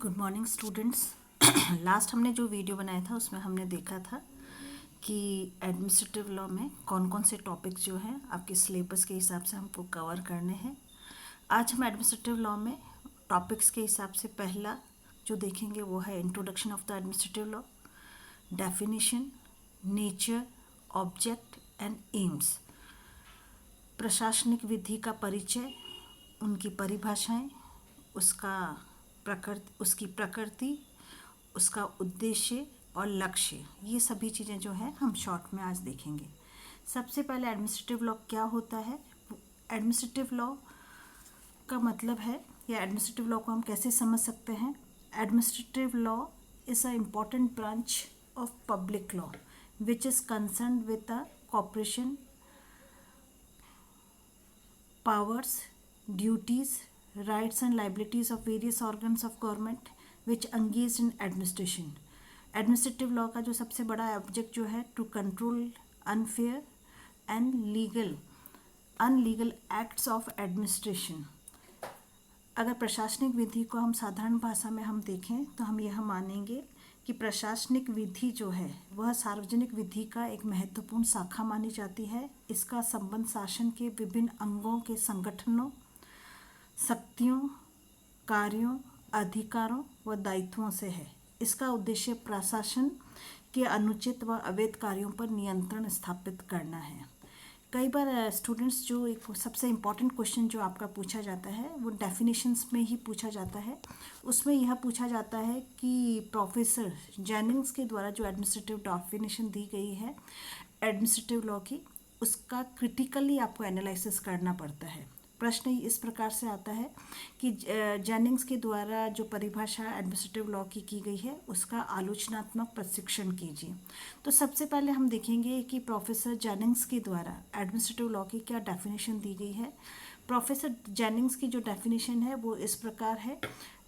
Good morning students. Last हमने जो video बनाया था उसमें हमने देखा था कि एडमिनिस्ट्रेटिव लॉ में कौन कौन से टॉपिक्स जो हैं आपके सिलेबस के हिसाब से हमको कवर करने हैं। आज हम एडमिनिस्ट्रेटिव लॉ में टॉपिक्स के हिसाब से पहला जो देखेंगे वो है introduction of the administrative law, definition, nature, object and AIIMS, प्रशासनिक विधि का परिचय, उनकी परिभाषाएं, उसकी प्रकृति, उसका उद्देश्य और लक्ष्य, ये सभी चीज़ें जो है हम शॉर्ट में आज देखेंगे। सबसे पहले एडमिनिस्ट्रेटिव लॉ क्या होता है। एडमिनिस्ट्रेटिव लॉ का मतलब है या एडमिनिस्ट्रेटिव लॉ को हम कैसे समझ सकते हैं। Administrative law is a important branch of public law which is concern with the corporation powers, duties, rights and liabilities of various organs of government which engaged in administration. Administrative law का जो सबसे बड़ा object जो है to control unfair and unlegal acts of administration. अगर प्रशासनिक विधि को हम साधारण भाषा में हम देखें तो हम यह मानेंगे कि प्रशासनिक विधि जो है वह सार्वजनिक विधि का एक महत्वपूर्ण शाखा मानी जाती है। इसका संबंध शासन के विभिन्न अंगों के संगठनों, शक्तियों, कार्यों, अधिकारों व दायित्वों से है। इसका उद्देश्य प्रशासन के अनुचित व अवैध कार्यों पर नियंत्रण स्थापित करना है। कई बार स्टूडेंट्स जो एक सबसे इम्पॉर्टेंट क्वेश्चन जो आपका पूछा जाता है वो डेफिनेशंस में ही पूछा जाता है। उसमें यह पूछा जाता है कि प्रोफेसर जेनिंग्स के द्वारा जो एडमिनिस्ट्रेटिव डेफिनेशन दी गई है एडमिनिस्ट्रेटिव लॉ की, उसका क्रिटिकली आपको एनालिसिस करना पड़ता है। प्रश्न इस प्रकार से आता है कि जेनिंग्स के द्वारा जो परिभाषा एडमिनिस्ट्रेटिव लॉ की गई है उसका आलोचनात्मक प्रशिक्षण कीजिए। तो सबसे पहले हम देखेंगे कि प्रोफेसर जेनिंग्स के द्वारा एडमिनिस्ट्रेटिव लॉ की क्या डेफिनेशन दी गई है। प्रोफेसर जेनिंग्स की जो डेफिनेशन है वो इस प्रकार है।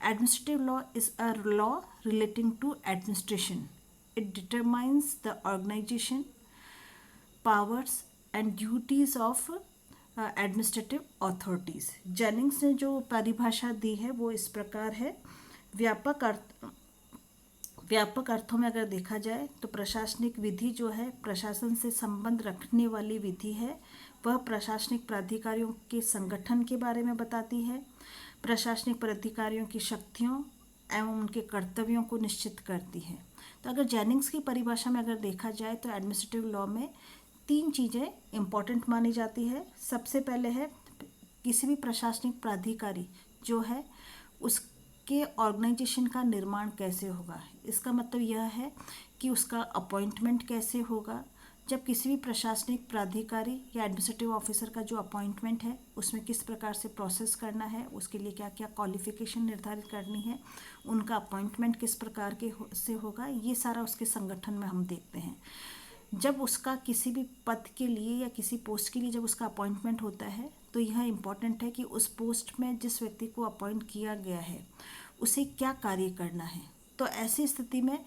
Administrative law is a law relating to administration. It determines the organisation, powers and duties of administrative authorities. Jennings ने जो परिभाषा दी है वो इस प्रकार है। व्यापक अर्थों में अगर देखा जाए तो प्रशासनिक विधि जो है प्रशासन से संबंध रखने वाली विधि है। वह प्रशासनिक प्राधिकारियों के संगठन के बारे में बताती है, प्रशासनिक प्राधिकारियों की शक्तियों एवं उनके कर्तव्यों को निश्चित करती है। तो अगर जेनिंग्स की परिभाषा में अगर देखा जाए तो एडमिनिस्ट्रेटिव लॉ में तीन चीज़ें इम्पॉर्टेंट मानी जाती है। सबसे पहले है किसी भी प्रशासनिक प्राधिकारी जो है उसके ऑर्गेनाइजेशन का निर्माण कैसे होगा। इसका मतलब यह है कि उसका अपॉइंटमेंट कैसे होगा। जब किसी भी प्रशासनिक प्राधिकारी या एडमिनिस्ट्रेटिव ऑफिसर का जो अपॉइंटमेंट है उसमें किस प्रकार से प्रोसेस करना है, उसके लिए क्या क्या क्वालिफिकेशन निर्धारित करनी है, उनका अपॉइंटमेंट किस प्रकार के से होगा, ये सारा उसके संगठन में हम देखते हैं। जब उसका किसी भी पद के लिए या किसी पोस्ट के लिए जब उसका अपॉइंटमेंट होता है तो यह इम्पॉर्टेंट है कि उस पोस्ट में जिस व्यक्ति को अपॉइंट किया गया है उसे क्या कार्य करना है। तो ऐसी स्थिति में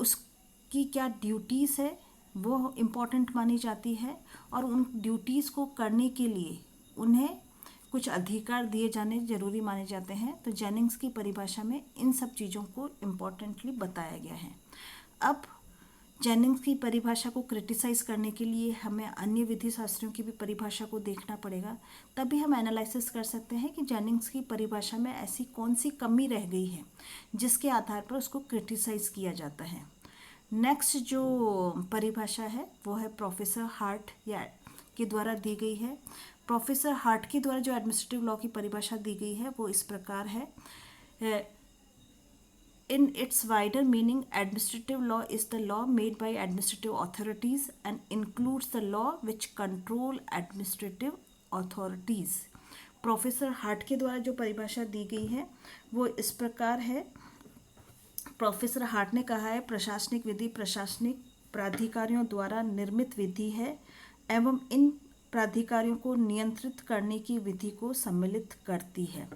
उसकी क्या ड्यूटीज़ है वो इम्पॉर्टेंट मानी जाती है और उन ड्यूटीज़ को करने के लिए उन्हें कुछ अधिकार दिए जाने जरूरी माने जाते हैं। तो जेनिंग्स की परिभाषा में इन सब चीज़ों को इम्पॉर्टेंटली बताया गया है। अब जेनिंग्स की परिभाषा को क्रिटिसाइज करने के लिए हमें अन्य विधि शास्त्रियों की भी परिभाषा को देखना पड़ेगा, तभी हम एनालिसिस कर सकते हैं कि जेनिंग्स की परिभाषा में ऐसी कौन सी कमी रह गई है जिसके आधार पर उसको क्रिटिसाइज किया जाता है। नेक्स्ट जो परिभाषा है वो है प्रोफेसर हार्ट के द्वारा दी गई है। प्रोफेसर हार्ट के द्वारा जो एडमिनिस्ट्रेटिव लॉ की परिभाषा दी गई है वो इस प्रकार है। In its wider meaning, administrative law is the law made by administrative authorities and includes the law which control administrative authorities. Professor heart के द्वारा जो परिभाषा दी गई है वो इस प्रकार है। प्रोफेसर हार्ट ने कहा है प्रशासनिक विधि प्रशासनिक प्राधिकारियों द्वारा निर्मित विधि है एवं इन प्राधिकारियों को नियंत्रित करने की विधि को सम्मिलित करती है।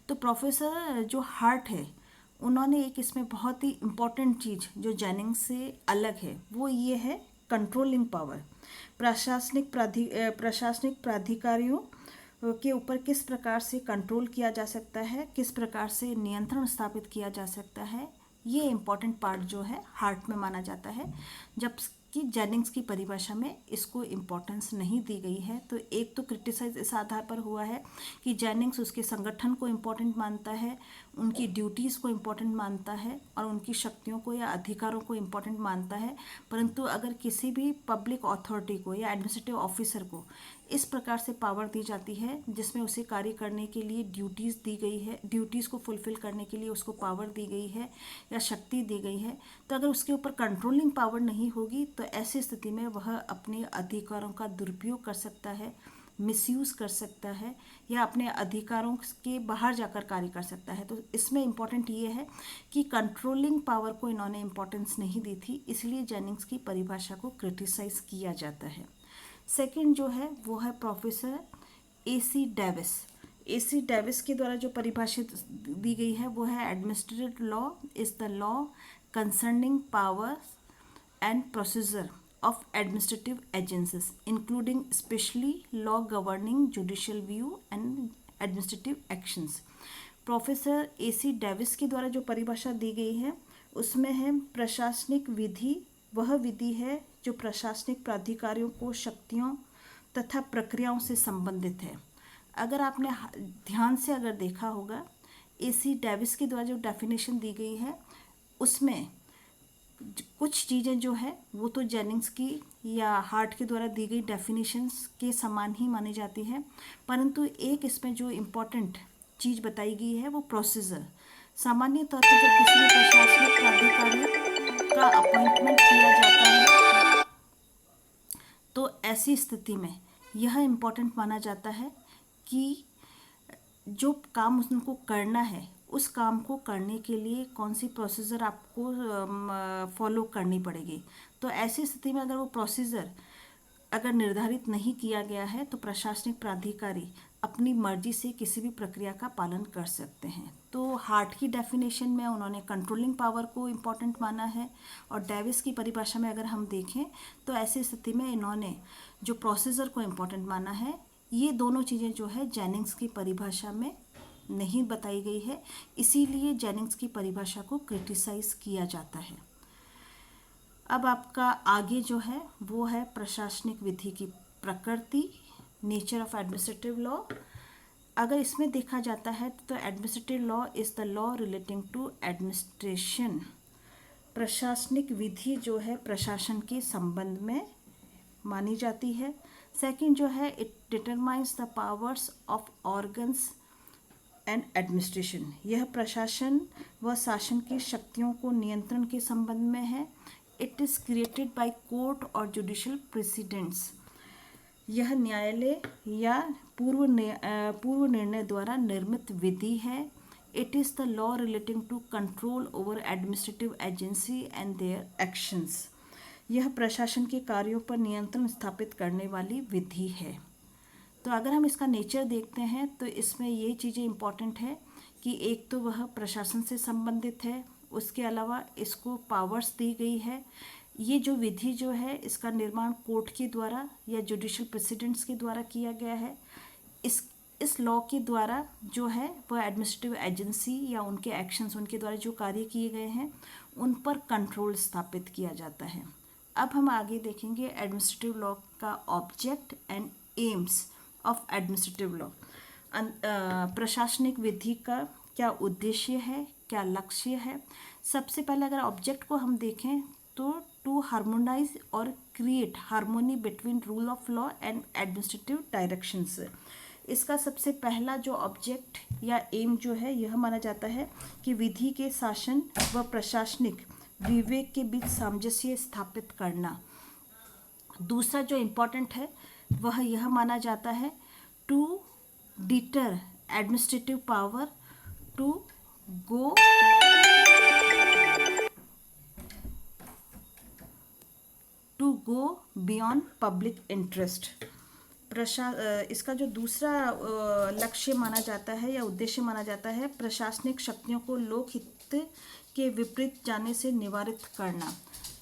तो प्रोफेसर जो हार्ट है उन्होंने एक इसमें बहुत ही इम्पॉर्टेंट चीज़ जो जेनिंग्स से अलग है वो ये है कंट्रोलिंग पावर। प्रशासनिक प्राधिकारियों के ऊपर किस प्रकार से कंट्रोल किया जा सकता है, किस प्रकार से नियंत्रण स्थापित किया जा सकता है, ये इम्पॉर्टेंट पार्ट जो है हार्ट में माना जाता है। जबकि जेनिंग्स की परिभाषा में इसको इम्पोर्टेंस नहीं दी गई है। तो एक तो क्रिटिसाइज इस आधार पर हुआ है कि जेनिंग्स उसके संगठन को इम्पोर्टेंट मानता है, उनकी ड्यूटीज़ को इम्पोर्टेंट मानता है और उनकी शक्तियों को या अधिकारों को इम्पोर्टेंट मानता है। परंतु अगर किसी भी पब्लिक अथॉरिटी को या एडमिनिस्ट्रेटिव ऑफिसर को इस प्रकार से पावर दी जाती है जिसमें उसे कार्य करने के लिए ड्यूटीज़ दी गई है, ड्यूटीज़ को फुलफिल करने के लिए उसको पावर दी गई है या शक्ति दी गई है, तो अगर उसके ऊपर कंट्रोलिंग पावर नहीं होगी तो ऐसी स्थिति में वह अपने अधिकारों का दुरुपयोग कर सकता है, मिसयूज़ कर सकता है या अपने अधिकारों के बाहर जाकर कार्य कर सकता है। तो इसमें इम्पॉर्टेंट ये है कि कंट्रोलिंग पावर को इन्होंने इम्पोर्टेंस नहीं दी थी, इसलिए जेनिंग्स की परिभाषा को क्रिटिसाइज किया जाता है। सेकंड जो है वो है professor AC Davis. AC Davis के द्वारा जो परिभाषित दी गई है वो है administrative law is the law concerning powers and procedure of administrative agencies including especially law governing judicial view and administrative actions। Professor AC Davis के द्वारा जो परिभाषा दी गई है उसमें है प्रशासनिक विधि वह विधि है जो प्रशासनिक प्राधिकारियों को शक्तियों तथा प्रक्रियाओं से संबंधित है। अगर आपने ध्यान से अगर देखा होगा AC डेविस के द्वारा जो डेफिनेशन दी गई है उसमें कुछ चीज़ें जो है वो तो जेनिंग्स की या हार्ट के द्वारा दी गई डेफिनेशंस के समान ही मानी जाती है, परंतु एक इसमें जो इम्पोर्टेंट चीज़ बताई गई है वो प्रोसीजर। सामान्य तौर पर जब किसी भी प्रशासनिक प्राधिकारी का अपॉइंटमेंट किया जाता है तो ऐसी स्थिति में यह इम्पोर्टेंट माना जाता है कि जो काम उनको करना है उस काम को करने के लिए कौन सी प्रोसीजर आपको फॉलो करनी पड़ेगी। तो ऐसी स्थिति में अगर वो प्रोसीजर अगर निर्धारित नहीं किया गया है तो प्रशासनिक प्राधिकारी अपनी मर्जी से किसी भी प्रक्रिया का पालन कर सकते हैं। तो हार्ट की डेफिनेशन में उन्होंने कंट्रोलिंग पावर को इम्पोर्टेंट माना है और डेविस की परिभाषा में अगर हम देखें तो ऐसी स्थिति में इन्होंने जो प्रोसीजर को इम्पोर्टेंट माना है। ये दोनों चीज़ें जो है जेनिंग्स की परिभाषा में नहीं बताई गई है, इसीलिए जेनिंग्स की परिभाषा को क्रिटिसाइज किया जाता है। अब आपका आगे जो है वो है प्रशासनिक विधि की प्रकृति, नेचर ऑफ एडमिनिस्ट्रेटिव लॉ। अगर इसमें देखा जाता है तो administrative law is the law relating to administration. प्रशासनिक विधि जो है प्रशासन के संबंध में मानी जाती है। सेकंड जो है it determines the powers of organs and administration. यह प्रशासन व शासन की शक्तियों को नियंत्रण के संबंध में है। It is created by court और जुडिशियल प्रेसिडेंट्स। यह न्यायालय या पूर्व निर्णय द्वारा निर्मित विधि है। It is the law relating to control over administrative agency and their actions. यह प्रशासन के कार्यों पर नियंत्रण स्थापित करने वाली विधि है। तो अगर हम इसका नेचर देखते हैं तो इसमें ये चीज़ें इम्पॉर्टेंट है कि एक तो वह प्रशासन से संबंधित है, उसके अलावा इसको पावर्स दी गई है। ये जो विधि जो है इसका निर्माण कोर्ट के द्वारा या जुडिशियल प्रेसिडेंट्स के द्वारा किया गया है। इस लॉ के द्वारा जो है वह एडमिनिस्ट्रेटिव एजेंसी या उनके एक्शंस, उनके द्वारा जो कार्य किए गए हैं उन पर कंट्रोल स्थापित किया जाता है। अब हम आगे देखेंगे एडमिनिस्ट्रेटिव लॉ का object and AIIMS of administrative law. प्रशासनिक विधि का क्या उद्देश्य है, क्या लक्ष्य है। सबसे पहले अगर ऑब्जेक्ट को हम देखें तो टू हार्मोनाइज और create harmony between rule of law and administrative directions. इसका सबसे पहला जो ऑब्जेक्ट या एम जो है यह माना जाता है कि विधि के शासन व प्रशासनिक विवेक के बीच सामंजस्य स्थापित करना। दूसरा जो इम्पोर्टेंट है वह यह माना जाता है to deter administrative power to go beyond public interest. इसका जो दूसरा लक्ष्य माना जाता है या उद्देश्य माना जाता है प्रशासनिक शक्तियों को लोकहित के विपरीत जाने से निवारित करना।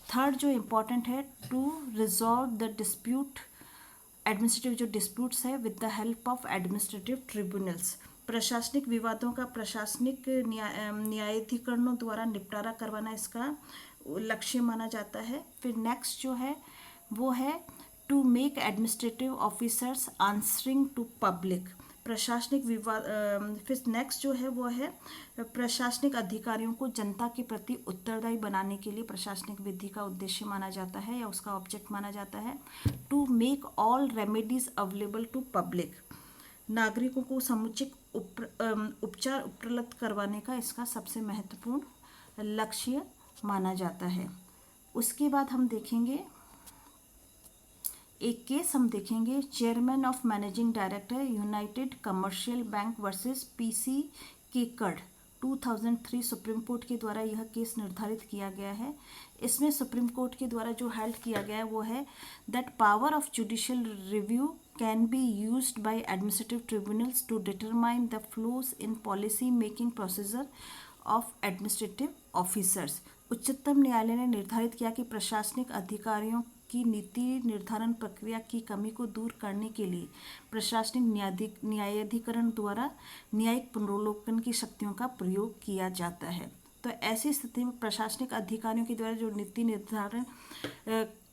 थर्ड जो इम्पोर्टेंट है to resolve the dispute administrative जो डिस्प्यूट्स है with the help of administrative tribunals, प्रशासनिक विवादों का प्रशासनिक न्यायाधिकरणों द्वारा निपटारा करवाना इसका लक्ष्य माना जाता है। फिर नेक्स्ट जो है वो है to make administrative officers answering to public, प्रशासनिक विवाद। फिर नेक्स्ट जो है वो है प्रशासनिक अधिकारियों को जनता के प्रति उत्तरदायी बनाने के लिए प्रशासनिक विधि का उद्देश्य माना जाता है या उसका ऑब्जेक्ट माना जाता है। To make all remedies available to public, नागरिकों को समुचित उपचार उपलब्ध करवाने का इसका सबसे महत्वपूर्ण लक्ष्य माना जाता है। उसके बाद हम देखेंगे एक केस हम देखेंगे, chairman of managing director United Commercial Bank versus PC Kakkar 2003 supreme court के द्वारा यह केस निर्धारित किया गया है। इसमें सुप्रीम कोर्ट के द्वारा जो हेल्ड किया गया है वो है that power of judicial review can be used by administrative tribunals to determine the flaws in policy making procedure of administrative officers. उच्चतम न्यायालय ने निर्धारित किया कि प्रशासनिक अधिकारियों की नीति निर्धारण प्रक्रिया की कमी को दूर करने के लिए प्रशासनिक न्यायाधिकरण द्वारा न्यायिक पुनरावलोकन की शक्तियों का प्रयोग किया जाता है। तो ऐसी स्थिति में प्रशासनिक अधिकारियों के द्वारा जो नीति निर्धारण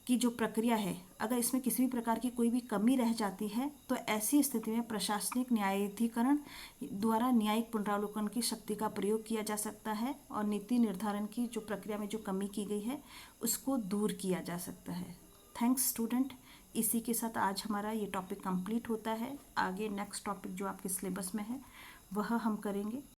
की जो प्रक्रिया है, अगर इसमें किसी भी प्रकार की कोई भी कमी रह जाती है तो ऐसी स्थिति में प्रशासनिक न्यायाधिकरण द्वारा न्यायिक पुनरावलोकन की शक्ति का प्रयोग किया जा सकता है और नीति निर्धारण की जो प्रक्रिया में जो कमी की गई है उसको दूर किया जा सकता है। थैंक्स स्टूडेंट, इसी के साथ आज हमारा ये टॉपिक कंप्लीट होता है। आगे नेक्स्ट टॉपिक जो आपके सिलेबस में है वह हम करेंगे।